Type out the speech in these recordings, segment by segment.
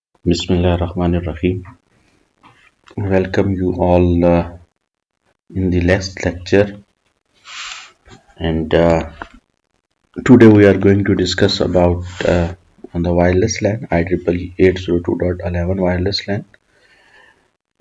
Bismillahirrahmanirrahim. Welcome you all in the last lecture, and today we are going to discuss about on the wireless LAN IEEE 802.11 wireless LAN.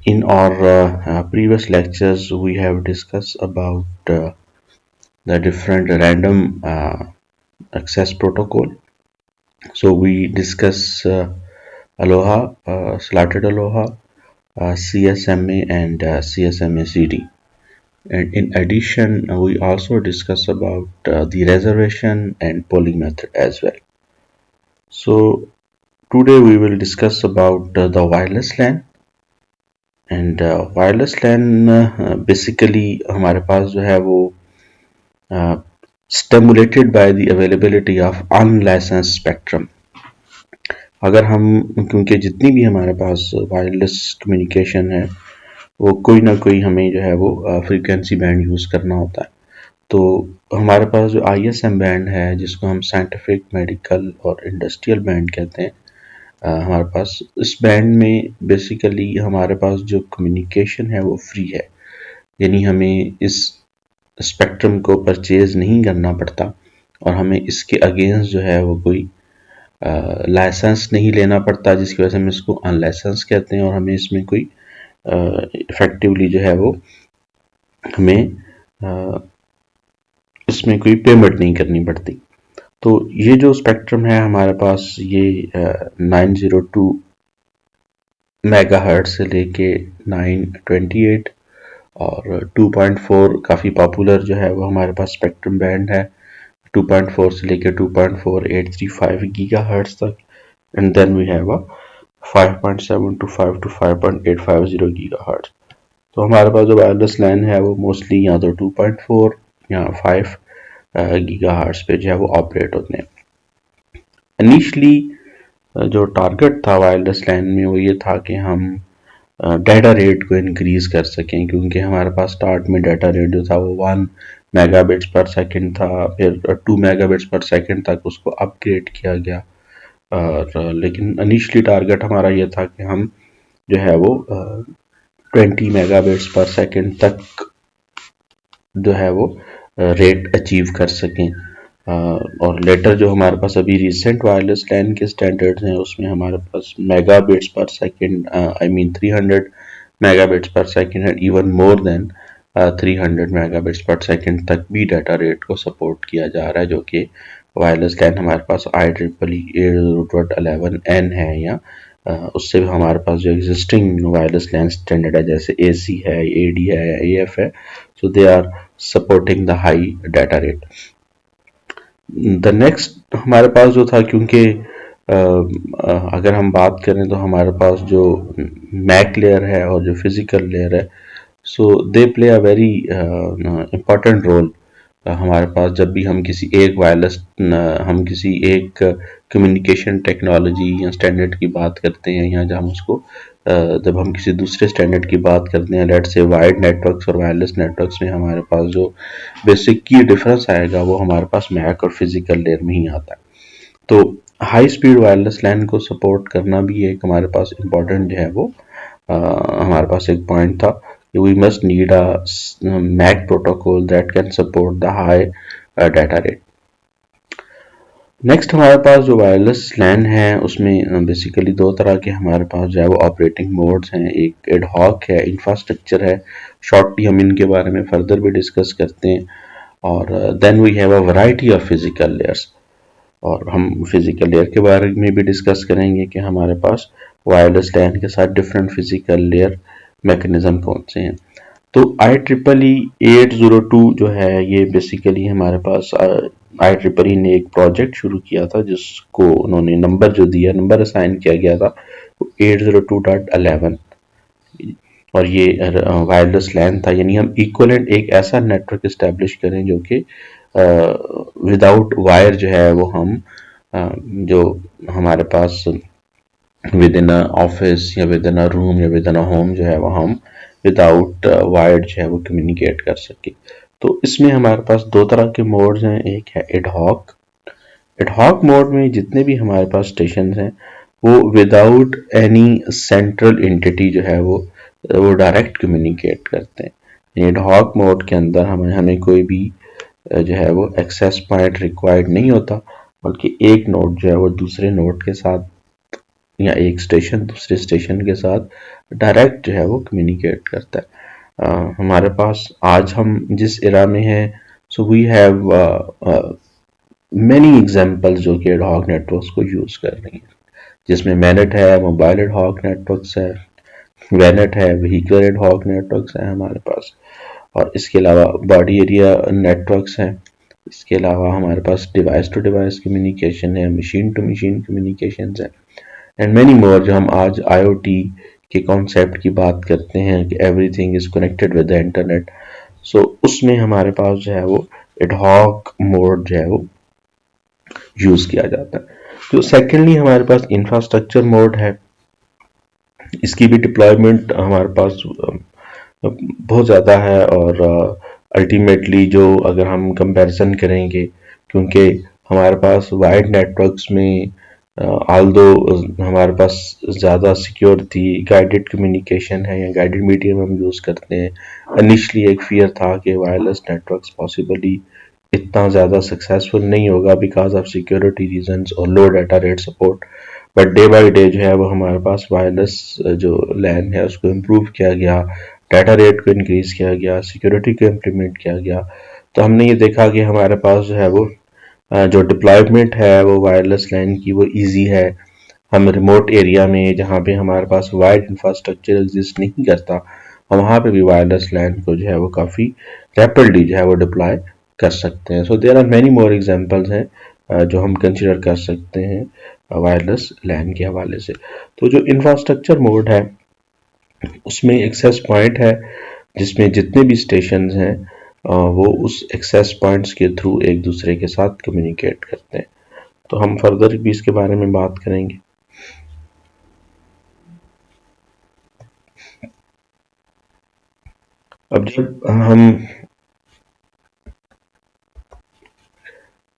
In our previous lectures, we have discussed about the different random access protocol. So we discuss Aloha, Slotted Aloha, CSMA, and CSMA CD. And in addition, we also discuss about the reservation and polling method as well. So today we will discuss about the wireless LAN. And wireless LAN basically हमारे पास जो है वो stimulated by the availability of unlicensed spectrum. अगर हम क्योंकि जितनी भी हमारे पास वायरलेस कम्युनिकेशन है वो कोई ना कोई हमें जो है वो फ्रीक्वेंसी बैंड यूज़ करना होता है, तो हमारे पास जो ISM बैंड है जिसको हम साइंटिफिक, मेडिकल और इंडस्ट्रियल बैंड कहते हैं, हमारे पास इस बैंड में बेसिकली हमारे पास जो कम्युनिकेशन है वो फ्री है, यानी हमें इस स्पेक्ट्रम को परचेज नहीं करना पड़ता और हमें इसके अगेंस्ट जो है वो कोई लाइसेंस नहीं लेना पड़ता, जिसकी वजह से हम इसको अनलाइसेंस कहते हैं और हमें इसमें कोई इफेक्टिवली जो है वो हमें इसमें कोई पेमेंट नहीं करनी पड़ती। तो ये जो स्पेक्ट्रम है हमारे पास ये 902 मेगाहर्ट्ज से लेके 928 और 2.4 काफ़ी पॉपुलर जो है वो हमारे पास स्पेक्ट्रम बैंड है, 2.4 से लेके 2.4835 गीगाहर्ट्ज तक, and then we have 5.725 to 5.850 gigahertz. तो हमारे पास जो वायरलेस LAN है वो मोस्टली या तो 2.4 या 5 गीगाहर्ट्ज पे जो है वो ऑपरेट होते हैं। इनिशियली जो टारगेट था वायरलेस LAN में वो ये था कि हम डाटा रेट को इंक्रीज कर सकें, क्योंकि हमारे पास स्टार्ट में डाटा रेट जो था वो 1 मेगाबिट्स पर सेकंड था, फिर 2 मेगाबिट्स पर सेकंड तक उसको अपग्रेड किया गया। और लेकिन इनिशियली टारगेट हमारा ये था कि हम जो है वो 20 मेगाबिट्स पर सेकंड तक जो है वो रेट अचीव कर सकें। और लेटर जो हमारे पास अभी रिसेंट वायरलेस LAN के स्टैंडर्ड्स हैं उसमें हमारे पास मेगाबिट्स पर सेकंड, आई मीन 300 मेगाबिट्स पर second and even more than 300 megabits पर सेकंड तक भी डाटा रेट को सपोर्ट किया जा रहा है, जो कि वायरलेस LAN हमारे पास IEEE 802.11n है, या उससे भी हमारे पास जो एग्जिस्टिंग वायरलेस LAN स्टैंडर्ड है जैसे AC है, AD है या AF है, so they are supporting the high data rate. The next हमारे पास जो था, क्योंकि अगर हम बात करें तो हमारे पास जो मैक लेयर है और जो फिजिकल लेयर है, so they play a very important role. हमारे पास जब भी हम किसी एक वायरलेस हम किसी एक कम्युनिकेशन टेक्नोलॉजी या स्टैंडर्ड की बात करते हैं, या जब हम उसको जब हम किसी दूसरे स्टैंडर्ड की बात करते हैं, लेट्स से वायर्ड नेटवर्क्स और वायरलेस नेटवर्क्स में हमारे पास जो बेसिक की डिफरेंस आएगा वो हमारे पास मैक और फिजिकल लेयर में ही आता है। तो हाई स्पीड वायरलेस LAN को सपोर्ट करना भी एक हमारे पास इम्पोर्टेंट जो है वो हमारे पास एक पॉइंट था। We must need a MAC protocol that can support the high data rate. Next हमारे पास जो वायरलेस LAN है उसमें बेसिकली दो तरह के हमारे पास जो है वो ऑपरेटिंग मोड्स हैं, एक एडहॉक है, इंफ्रास्ट्रक्चर है। शॉर्टली हम इनके बारे में फर्दर भी डिस्कस करते हैं। और then we have a variety of physical layers, और हम फिजिकल लेयर के बारे में भी डिस्कस करेंगे कि हमारे पास वायरलेस LAN के साथ डिफरेंट फिजिकल लेयर मैकेनिज्म कौन से हैं। तो IEEE 802 जो है ये बेसिकली हमारे पास IEEE ने एक प्रोजेक्ट शुरू किया था जिसको उन्होंने नंबर जो दिया, नंबर असाइन किया गया था 802.11, और ये वायरलेस LAN था, यानी हम इक्वलेंट एक ऐसा नेटवर्क इस्टेब्लिश करें जो कि विदाउट वायर जो है वो हम जो हमारे पास विद इन ऑफिस या विद इन रूम या विद इन होम जो है वो हम विदाउट वायर जो है वो कम्युनिकेट कर सके। तो इसमें हमारे पास दो तरह के मोड्स हैं, एक है एडहॉक। एडहॉक मोड में जितने भी हमारे पास स्टेशन हैं वो विदाउट एनी सेंट्रल एंटिटी जो है वो डायरेक्ट कम्युनिकेट करते हैं। एडहॉक मोड के अंदर हमें कोई भी जो है वो एक्सेस पॉइंट रिक्वायर्ड नहीं होता, बल्कि एक नोड जो है वो दूसरे नोड के साथ या एक स्टेशन दूसरे स्टेशन के साथ डायरेक्ट जो है वो कम्युनिकेट करता है। हमारे पास आज हम जिस एरा में हैं, so we have many examples जो कि एडहॉक नेटवर्क्स को यूज़ कर रही हैं, जिसमें मैनेट है, मोबाइल एडहॉक नेटवर्क्स है, वेनेट है, व्हीकल एडहॉक नेटवर्क्स है हमारे पास, और इसके अलावा बॉडी एरिया नेटवर्क्स हैं। इसके अलावा हमारे पास डिवाइस टू डिवाइस कम्युनिकेशन है, मशीन टू मशीन कम्युनिकेशन है, एंड मेनी मोर। जो हम आज IoT के कॉन्सेप्ट की बात करते हैं कि everything is connected with the internet, so उसमें हमारे पास जो है वो एडहॉक मोड जो है वो यूज किया जाता है। तो सेकेंडली हमारे पास इंफ्रास्ट्रक्चर मोड है। इसकी भी डिप्लॉयमेंट हमारे पास बहुत ज़्यादा है, और अल्टीमेटली जो अगर हम कंपैरिजन करेंगे, क्योंकि हमारे पास वाइड नेटवर्क्स में आल्दो हमारे पास ज़्यादा सिक्योरिटी गाइडेड कम्युनिकेशन है या गाइडेड मीडियम हम यूज़ करते हैं। इनिशियली एक फियर था कि वायरलेस नेटवर्क्स पॉसिबली इतना ज़्यादा सक्सेसफुल नहीं होगा बिकॉज ऑफ सिक्योरिटी रीजंस और low data rate support, but day by day जो है वो हमारे पास वायरलेस जो लैन है उसको इम्प्रूव किया गया, डाटा रेट को इंक्रीज किया गया, सिक्योरिटी को इम्प्लीमेंट किया गया। तो हमने ये देखा कि हमारे पास जो है वो जो डिप्लॉयमेंट है वो वायरलेस लैन की वो इजी है। हम रिमोट एरिया में जहाँ पे हमारे पास वाइड इंफ्रास्ट्रक्चर एग्जिस्ट नहीं करता, हम वहाँ पे भी वायरलेस लैन को जो है वो काफ़ी रैपिडली जो है वो डिप्लॉय कर सकते हैं। So there are many more examples हैं जो हम कंसिडर कर सकते हैं वायरलेस लैन के हवाले से। तो जो इंफ्रास्ट्रक्चर मोड है उसमें एक्सेस पॉइंट है, जिसमें जितने भी स्टेशन हैं वो उस एक्सेस पॉइंट्स के थ्रू एक दूसरे के साथ कम्युनिकेट करते हैं। तो हम फर्दर भी इसके बारे में बात करेंगे। अब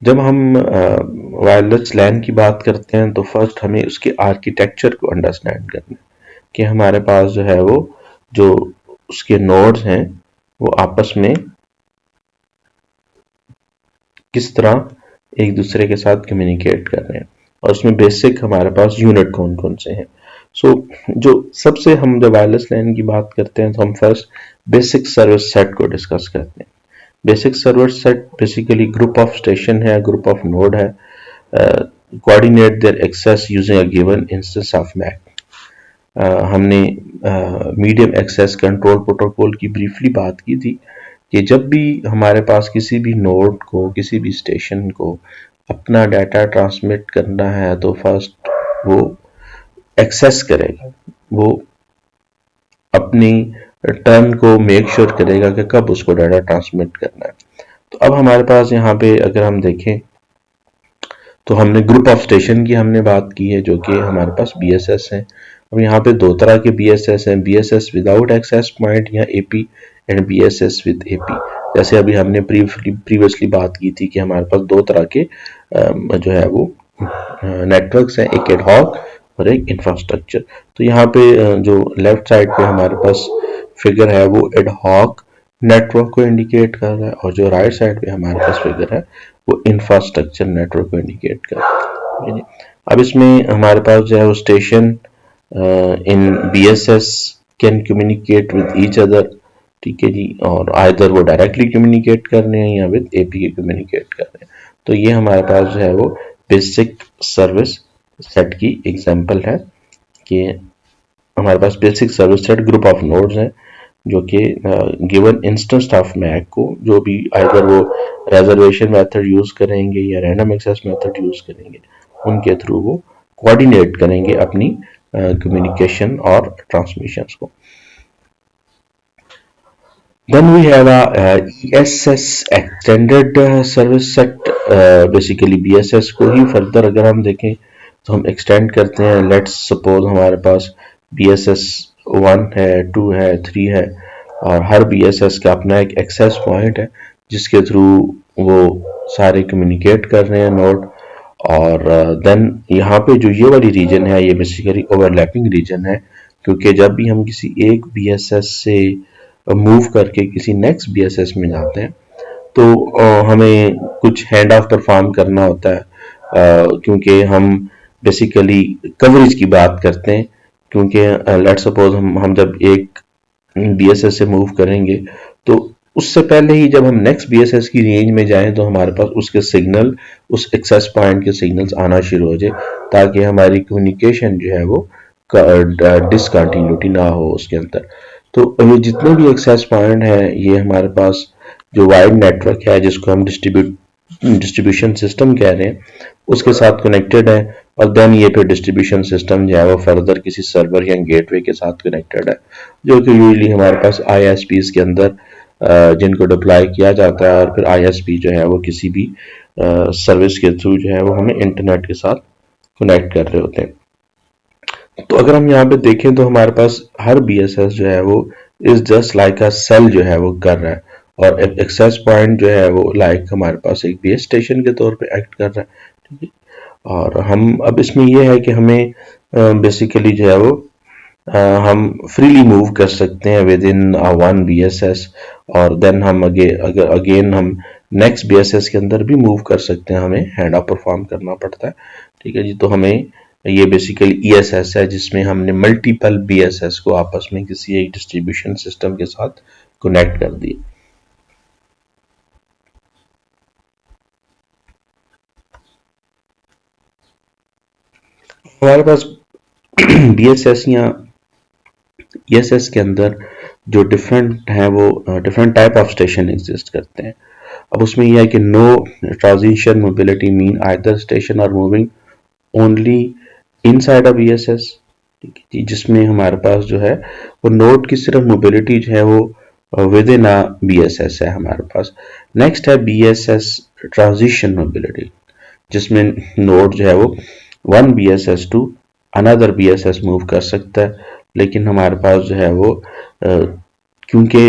जब हम वायरलेस लैन की बात करते हैं तो फर्स्ट हमें उसके आर्किटेक्चर को अंडरस्टैंड करना है कि हमारे पास जो है वो जो उसके नोड्स हैं वो आपस में किस तरह एक दूसरे के साथ कम्युनिकेट कर रहे हैं, और उसमें बेसिक हमारे पास यूनिट कौन कौन से हैं। सो जो सबसे हम जब वायरलेस लैन की बात करते हैं तो हम फर्स्ट बेसिक सर्विस सेट को डिस्कस करते हैं। Basic service set basically group of station है, ग्रुप ऑफ नोड है, coordinate their access using a given instance of MAC. हमने मीडियम एक्सेस कंट्रोल प्रोटोकॉल की ब्रीफली बात की थी कि जब भी हमारे पास किसी भी नोड को, किसी भी स्टेशन को अपना डाटा ट्रांसमिट करना है तो फर्स्ट वो एक्सेस करेगा, वो अपनी टर्न को मेक श्योर करेगा कि कब उसको डाटा ट्रांसमिट करना है। तो अब हमारे पास यहाँ पे अगर हम देखें तो हमने ग्रुप ऑफ स्टेशन की हमने बात की है जो कि हमारे पास BSS है। अब यहाँ पे दो तरह के BSS हैं, BSS विदाउट एक्सेस पॉइंट या AP and BSS with AP। जैसे अभी हमने प्रीवियसली बात की थी कि हमारे पास दो तरह के जो है वो नेटवर्क्स हैं, एक एडहॉक और एक इंफ्रास्ट्रक्चर। तो यहाँ पे जो लेफ्ट साइड पे हमारे पास फिगर है वो एडहॉक नेटवर्क को इंडिकेट कर रहा है, और जो राइट साइड पे हमारे पास फिगर है वो इंफ्रास्ट्रक्चर नेटवर्क को इंडिकेट कर रहा है। अब इसमें हमारे पास जो है वो station in BSS can communicate with each other, ठीक है जी, और आइदर वो डायरेक्टली कम्युनिकेट कर रहे हैं या विद API कम्युनिकेट कर रहे हैं। तो ये हमारे पास जो है वो बेसिक सर्विस सेट की एग्जांपल है कि हमारे पास basic service set group of nodes हैं जो कि गिवन इंस्टेंस ऑफ मैक को, जो भी आइदर वो रिजर्वेशन मेथड यूज करेंगे या रैंडम एक्सेस मेथड यूज करेंगे, उनके थ्रू वो कोऑर्डिनेट करेंगे अपनी कम्युनिकेशन और ट्रांसमिशंस को। Then we have a ESS extended service set, basically BSS को ही फर्दर अगर हम देखें तो हम एक्सटेंड करते हैं। लेट्स सपोज हमारे पास BSS 1 है, 2 है, 3 है, और हर BSS का अपना एक एक्सेस पॉइंट है जिसके थ्रू वो सारे कम्युनिकेट कर रहे हैं नोड, और देन यहाँ पे जो ये वाली रीजन है ये बेसिकली ओवरलैपिंग रीजन है, क्योंकि जब भी हम किसी एक बीएसएस से मूव करके किसी नेक्स्ट बीएसएस में जाते हैं तो हमें कुछ हैंड ऑफ परफॉर्म करना होता है, क्योंकि हम बेसिकली कवरेज की बात करते हैं। क्योंकि लेट्स सपोज हम जब एक बीएसएस से मूव करेंगे तो उससे पहले ही जब हम नेक्स्ट बीएसएस की रेंज में जाएं तो हमारे पास उसके सिग्नल, उस एक्सेस पॉइंट के सिग्नल्स आना शुरू हो जाए, ताकि हमारी कम्युनिकेशन जो है वो डिसकंटिन्यूटी ना हो उसके अंदर। तो ये जितने भी एक्सेस पॉइंट है ये हमारे पास जो वाइड नेटवर्क है जिसको हम डिस्ट्रीब्यूशन सिस्टम कह रहे हैं उसके साथ कनेक्टेड है। और देन ये फिर डिस्ट्रीब्यूशन सिस्टम जो है वो फर्दर किसी सर्वर या गेटवे के साथ कनेक्टेड है, जो कि यूजली हमारे पास आईएसपीज के अंदर जिनको डिप्लॉय किया जाता है, और फिर आईएसपी जो है वो किसी भी सर्विस के थ्रू जो है वो हमें इंटरनेट के साथ कनेक्ट कर रहे होते हैं। तो अगर हम यहाँ पे देखें तो हमारे पास हर बीएसएस जो है वो is just like a cell जो है वो कर रहा है, और एक्सेस पॉइंट जो है वो लाइक हमारे पास एक बेस स्टेशन के तौर पे एक्ट कर रहा है। ठीक है, और हम अब इसमें ये है कि हमें बेसिकली जो है वो हम फ्रीली मूव कर सकते हैं विद इन वन बीएसएस, और देन हम अगर अगेन हम नेक्स्ट बीएसएस के अंदर भी मूव कर सकते हैं, हमें हैंड ऑफ परफॉर्म करना पड़ता है। ठीक है जी, तो हमें ये बेसिकली ईएसएस है जिसमें हमने मल्टीपल बीएसएस को आपस में किसी एक डिस्ट्रीब्यूशन सिस्टम के साथ कनेक्ट कर दिया। हमारे पास बीएसएस या ईएसएस के अंदर जो डिफरेंट है वो different type of station exist करते हैं। अब उसमें यह है कि no transition mobility mean either station are moving only inside a BSS, ठीक है जी, जिसमें हमारे पास जो है वो नोड की सिर्फ मोबिलिटी जो है वो विद इन अ बीएसएस है हमारे पास। नेक्स्ट है बीएसएस ट्रांजिशन मोबिलिटी, जिसमें नोड जो है वो one BSS to another BSS move कर सकता है, लेकिन हमारे पास जो है वो क्योंकि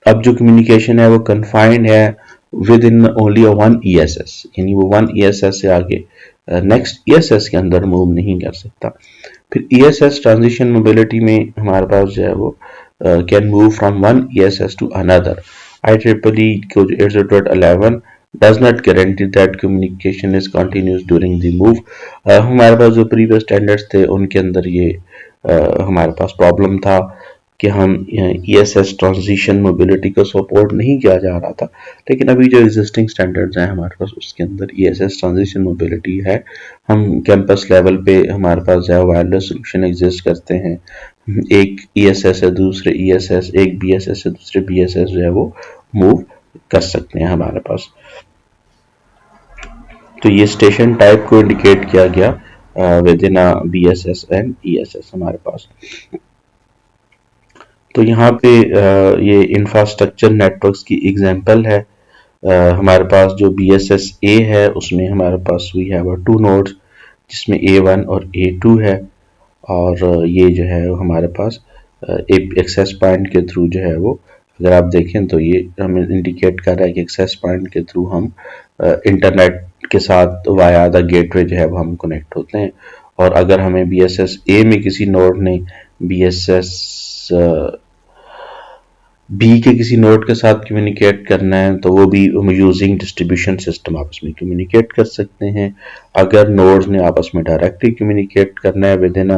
अब जो कम्युनिकेशन है वो कन्फाइंड है with in only one ESS, यानी वो वन ईएसएस से आगे नेक्स्ट ईएसएस के अंदर मूव नहीं कर सकता। फिर ईएसएस ट्रांजिशन मोबिलिटी में हमारे पास जो है वो can move from one ESS to another. IEEE को जो 802.11 does not guarantee that communication is continuous during the move। हमारे पास जो प्रीवियस स्टैंडर्ड्स थे उनके अंदर ये हमारे पास प्रॉब्लम था कि हम ESS ट्रांजिशन मोबिलिटी को सपोर्ट नहीं किया जा रहा था, लेकिन अभी जो एग्जिस्टिंग स्टैंडर्ड्स हैं हमारे पास उसके अंदर ESS ट्रांजिशन मोबिलिटी है। हम कैंपस लेवल पे हमारे पास जो है वायरलेस सोल्यूशन एग्जिस्ट करते हैं, एक ESS से दूसरे ESS, एक BSS से दूसरे BSS जो है वो मूव कर सकते हैं हमारे पास। तो ये स्टेशन टाइप को इंडिकेट किया गया with in BSS and ESS हमारे पास। तो यहाँ पे ये इंफ्रास्ट्रक्चर नेटवर्क्स की एग्जांपल है। हमारे पास जो BSS A है उसमें हमारे पास वी हैव 2 नोड्स जिसमें A1 और A2 है, और ये जो है हमारे पास एक एक्सेस पॉइंट के थ्रू जो है वो अगर आप देखें तो ये हमें इंडिकेट कर रहा है कि एक्सेस पॉइंट के थ्रू हम इंटरनेट के साथ वाया द गेटवे जो है वो हम कनेक्ट होते हैं। और अगर हमें BSS A में किसी नोड ने BSS B के किसी नोड के साथ कम्युनिकेट करना है तो वो भी यूजिंग डिस्ट्रीब्यूशन सिस्टम आपस में कम्युनिकेट कर सकते हैं। अगर नोड्स ने आपस में डायरेक्टली कम्युनिकेट करना है विद इन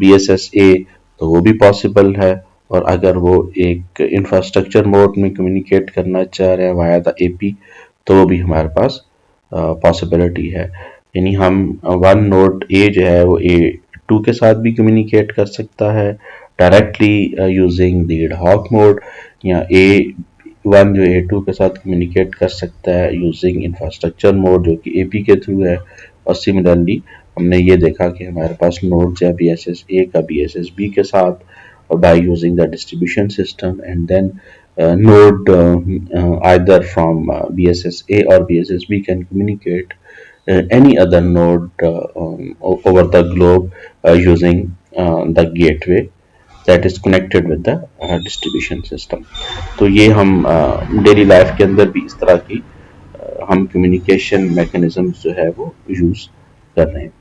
BSS A तो वो भी पॉसिबल है, और अगर वो एक इंफ्रास्ट्रक्चर मोड में कम्युनिकेट करना चाह रहे हैं वाया द AP तो वो भी हमारे पास पॉसिबिलिटी है। यानी हम वन नोड A जो है वो A2 के साथ भी कम्युनिकेट कर सकता है directly using the ad hoc mode, या A1 जो A2 के साथ कम्युनिकेट कर सकता है यूजिंग इंफ्रास्ट्रक्चर मोड जो कि AP के थ्रू है। और सिमिलरली हमने ये देखा कि हमारे पास नोड है BSS A का BSS B के साथ by using the distribution system, and then node either from BSS A or BSS B can communicate any other node over the globe using the gateway that is connected with the distribution system। तो ये हम daily life के अंदर भी इस तरह की हम कम्युनिकेशन मैकेनिज्म जो है वो यूज़ कर रहे हैं।